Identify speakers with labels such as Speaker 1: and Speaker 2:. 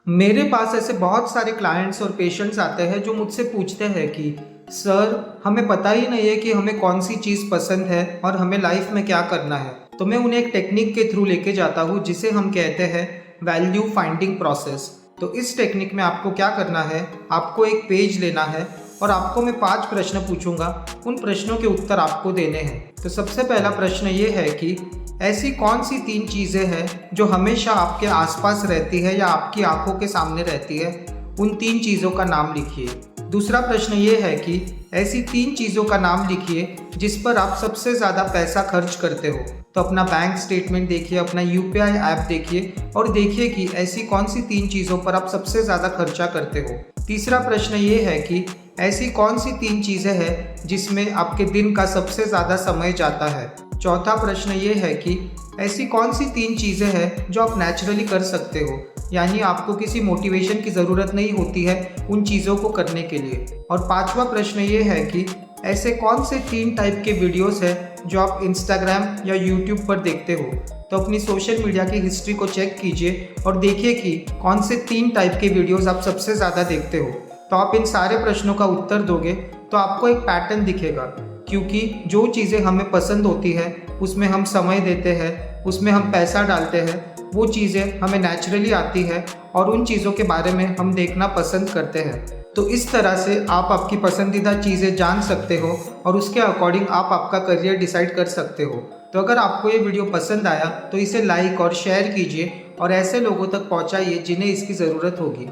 Speaker 1: मेरे पास ऐसे बहुत सारे क्लाइंट्स और पेशेंट्स आते हैं जो मुझसे पूछते हैं कि सर, हमें पता ही नहीं है कि हमें कौन सी चीज़ पसंद है और हमें लाइफ में क्या करना है। तो मैं उन्हें एक टेक्निक के थ्रू लेके जाता हूँ जिसे हम कहते हैं वैल्यू फाइंडिंग प्रोसेस। तो इस टेक्निक में आपको क्या करना है, आपको एक पेज लेना है और आपको मैं 5 प्रश्न पूछूंगा। उन प्रश्नों के उत्तर आपको देने हैं। तो सबसे पहला प्रश्न ये है कि ऐसी कौन सी 3 चीज़ें हैं जो हमेशा आपके आसपास रहती है या आपकी आंखों के सामने रहती है। उन 3 चीज़ों का नाम लिखिए। दूसरा प्रश्न ये है कि ऐसी 3 चीज़ों का नाम लिखिए जिस पर आप सबसे ज़्यादा पैसा खर्च करते हो। तो अपना बैंक स्टेटमेंट देखिए, अपना यूपीआई ऐप देखिए और देखिए कि ऐसी कौन सी 3 चीज़ों पर आप सबसे ज़्यादा खर्चा करते हो। तीसरा प्रश्न ये है कि ऐसी कौन सी 3 चीज़ें हैं जिसमें आपके दिन का सबसे ज़्यादा समय जाता है। चौथा प्रश्न ये है कि ऐसी कौन सी 3 चीज़ें हैं जो आप नेचुरली कर सकते हो, यानी आपको किसी मोटिवेशन की ज़रूरत नहीं होती है उन चीज़ों को करने के लिए। और पांचवा प्रश्न ये है कि ऐसे कौन से 3 टाइप के वीडियोस हैं जो आप इंस्टाग्राम या यूट्यूब पर देखते हो। तो अपनी सोशल मीडिया की हिस्ट्री को चेक कीजिए और देखिए कि कौन से 3 टाइप के वीडियोस आप सबसे ज़्यादा देखते हो। तो आप इन सारे प्रश्नों का उत्तर दोगे तो आपको एक पैटर्न दिखेगा, क्योंकि जो चीज़ें हमें पसंद होती है उसमें हम समय देते हैं, उसमें हम पैसा डालते हैं, वो चीज़ें हमें नेचुरली आती है और उन चीज़ों के बारे में हम देखना पसंद करते हैं। तो इस तरह से आप आपकी पसंदीदा चीज़ें जान सकते हो और उसके अकॉर्डिंग आप आपका करियर डिसाइड कर सकते हो। तो अगर आपको ये वीडियो पसंद आया तो इसे लाइक और शेयर कीजिए और ऐसे लोगों तक पहुंचाइए जिन्हें इसकी ज़रूरत होगी।